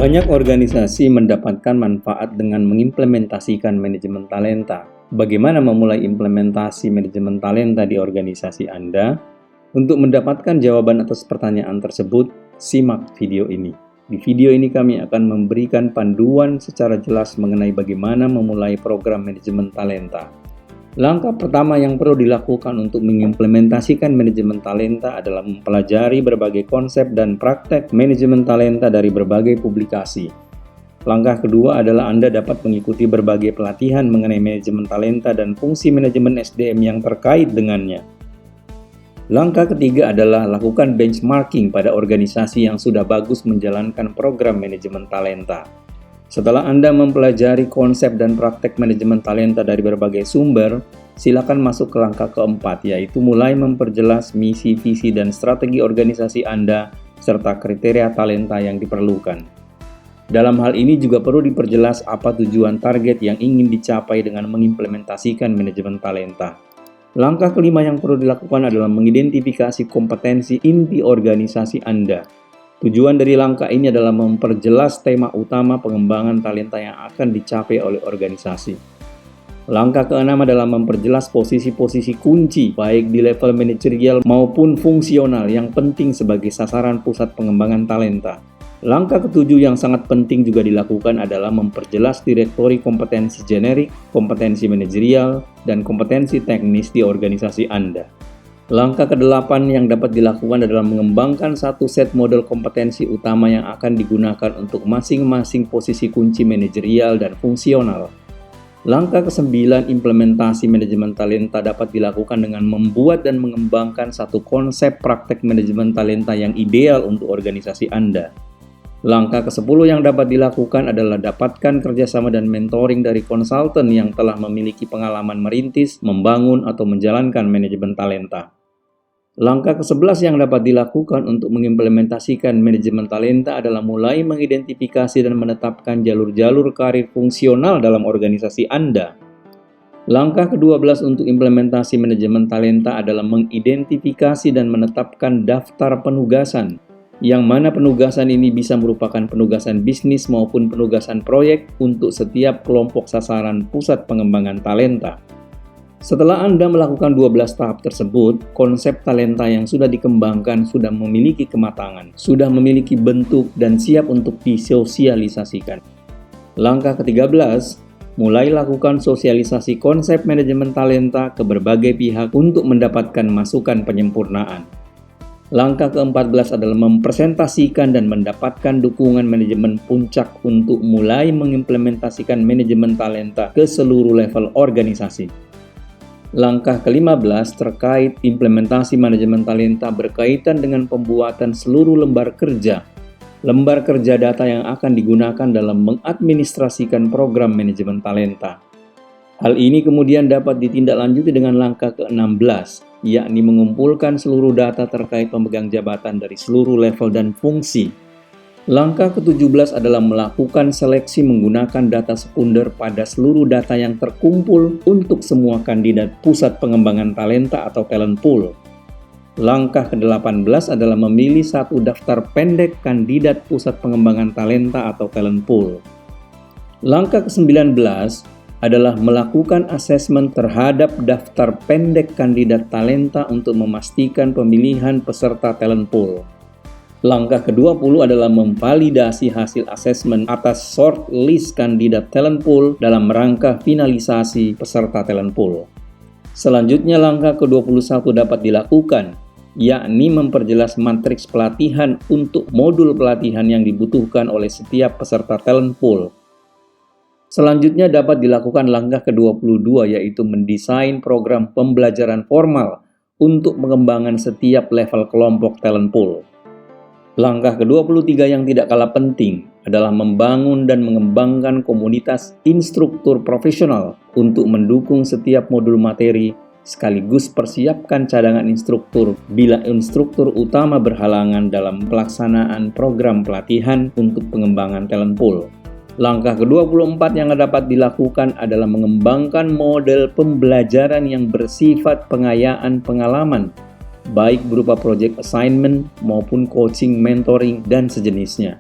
Banyak organisasi mendapatkan manfaat dengan mengimplementasikan manajemen talenta. Bagaimana memulai implementasi manajemen talenta di organisasi Anda? Untuk mendapatkan jawaban atas pertanyaan tersebut, simak video ini. Di video ini kami akan memberikan panduan secara jelas mengenai bagaimana memulai program manajemen talenta. Langkah pertama yang perlu dilakukan untuk mengimplementasikan manajemen talenta adalah mempelajari berbagai konsep dan praktek manajemen talenta dari berbagai publikasi. Langkah kedua adalah Anda dapat mengikuti berbagai pelatihan mengenai manajemen talenta dan fungsi manajemen SDM yang terkait dengannya. Langkah ketiga adalah lakukan benchmarking pada organisasi yang sudah bagus menjalankan program manajemen talenta. Setelah Anda mempelajari konsep dan praktek manajemen talenta dari berbagai sumber, silakan masuk ke langkah keempat, yaitu mulai memperjelas misi, visi, dan strategi organisasi Anda, serta kriteria talenta yang diperlukan. Dalam hal ini juga perlu diperjelas apa tujuan target yang ingin dicapai dengan mengimplementasikan manajemen talenta. Langkah kelima yang perlu dilakukan adalah mengidentifikasi kompetensi inti organisasi Anda. Tujuan dari langkah ini adalah memperjelas tema utama pengembangan talenta yang akan dicapai oleh organisasi. Langkah keenam adalah memperjelas posisi-posisi kunci, baik di level manajerial maupun fungsional yang penting sebagai sasaran pusat pengembangan talenta. Langkah ketujuh yang sangat penting juga dilakukan adalah memperjelas direktori kompetensi generik, kompetensi manajerial, dan kompetensi teknis di organisasi Anda. Langkah ke-8 yang dapat dilakukan adalah mengembangkan satu set model kompetensi utama yang akan digunakan untuk masing-masing posisi kunci manajerial dan fungsional. Langkah ke-9, implementasi manajemen talenta dapat dilakukan dengan membuat dan mengembangkan satu konsep praktek manajemen talenta yang ideal untuk organisasi Anda. Langkah ke-10 yang dapat dilakukan adalah dapatkan kerjasama dan mentoring dari konsultan yang telah memiliki pengalaman merintis, membangun, atau menjalankan manajemen talenta. Langkah ke-11 yang dapat dilakukan untuk mengimplementasikan manajemen talenta adalah mulai mengidentifikasi dan menetapkan jalur-jalur karir fungsional dalam organisasi Anda. Langkah ke-12 untuk implementasi manajemen talenta adalah mengidentifikasi dan menetapkan daftar penugasan, yang mana penugasan ini bisa merupakan penugasan bisnis maupun penugasan proyek untuk setiap kelompok sasaran pusat pengembangan talenta. Setelah Anda melakukan 12 tahap tersebut, konsep talenta yang sudah dikembangkan sudah memiliki kematangan, sudah memiliki bentuk dan siap untuk disosialisasikan. Langkah ke-13, mulai lakukan sosialisasi konsep manajemen talenta ke berbagai pihak untuk mendapatkan masukan penyempurnaan. Langkah ke-14 adalah mempresentasikan dan mendapatkan dukungan manajemen puncak untuk mulai mengimplementasikan manajemen talenta ke seluruh level organisasi. Langkah ke-15 terkait implementasi manajemen talenta berkaitan dengan pembuatan seluruh lembar kerja data yang akan digunakan dalam mengadministrasikan program manajemen talenta. Hal ini kemudian dapat ditindaklanjuti dengan langkah ke-16, yakni mengumpulkan seluruh data terkait pemegang jabatan dari seluruh level dan fungsi. Langkah ke-17 adalah melakukan seleksi menggunakan data sekunder pada seluruh data yang terkumpul untuk semua kandidat pusat pengembangan talenta atau talent pool. Langkah ke-18 adalah memilih satu daftar pendek kandidat pusat pengembangan talenta atau talent pool. Langkah ke-19 adalah melakukan asesmen terhadap daftar pendek kandidat talenta untuk memastikan pemilihan peserta talent pool. Langkah ke-20 adalah memvalidasi hasil asesmen atas short list kandidat talent pool dalam rangka finalisasi peserta talent pool. Selanjutnya langkah ke-21 dapat dilakukan, yakni memperjelas matriks pelatihan untuk modul pelatihan yang dibutuhkan oleh setiap peserta talent pool. Selanjutnya dapat dilakukan langkah ke-22, yaitu mendesain program pembelajaran formal untuk pengembangan setiap level kelompok talent pool. Langkah ke-23 yang tidak kalah penting adalah membangun dan mengembangkan komunitas instruktur profesional untuk mendukung setiap modul materi, sekaligus persiapkan cadangan instruktur bila instruktur utama berhalangan dalam pelaksanaan program pelatihan untuk pengembangan talent pool. Langkah ke-24 yang dapat dilakukan adalah mengembangkan model pembelajaran yang bersifat pengayaan pengalaman, baik berupa project assignment maupun coaching, mentoring, dan sejenisnya.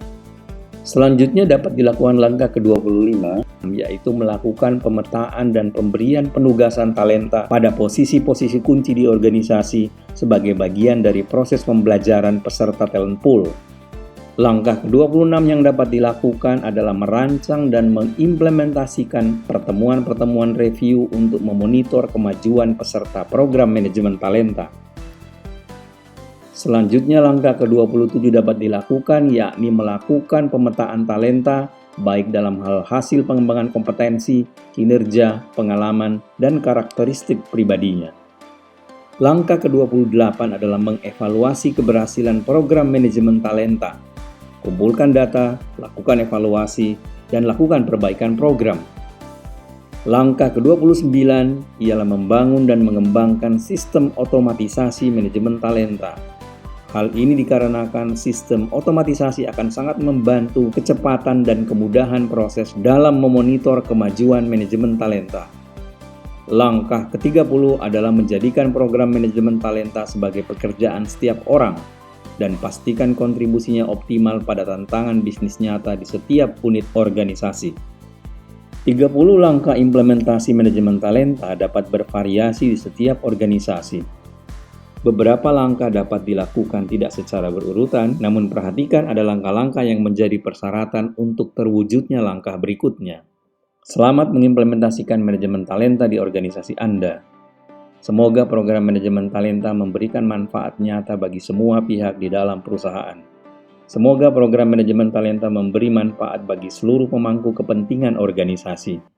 Selanjutnya dapat dilakukan langkah ke-25, yaitu melakukan pemetaan dan pemberian penugasan talenta pada posisi-posisi kunci di organisasi sebagai bagian dari proses pembelajaran peserta talent pool. Langkah ke-26 yang dapat dilakukan adalah merancang dan mengimplementasikan pertemuan-pertemuan review untuk memonitor kemajuan peserta program manajemen talenta. Selanjutnya langkah ke-27 dapat dilakukan, yakni melakukan pemetaan talenta baik dalam hal hasil pengembangan kompetensi, kinerja, pengalaman, dan karakteristik pribadinya. Langkah ke-28 adalah mengevaluasi keberhasilan program manajemen talenta. Kumpulkan data, lakukan evaluasi, dan lakukan perbaikan program. Langkah ke-29 ialah membangun dan mengembangkan sistem otomatisasi manajemen talenta. Hal ini dikarenakan sistem otomatisasi akan sangat membantu kecepatan dan kemudahan proses dalam memonitor kemajuan manajemen talenta. Langkah ke-30 adalah menjadikan program manajemen talenta sebagai pekerjaan setiap orang dan pastikan kontribusinya optimal pada tantangan bisnis nyata di setiap unit organisasi. 30 langkah implementasi manajemen talenta dapat bervariasi di setiap organisasi. Beberapa langkah dapat dilakukan tidak secara berurutan, namun perhatikan ada langkah-langkah yang menjadi persyaratan untuk terwujudnya langkah berikutnya. Selamat mengimplementasikan manajemen talenta di organisasi Anda. Semoga program manajemen talenta memberikan manfaat nyata bagi semua pihak di dalam perusahaan. Semoga program manajemen talenta memberi manfaat bagi seluruh pemangku kepentingan organisasi.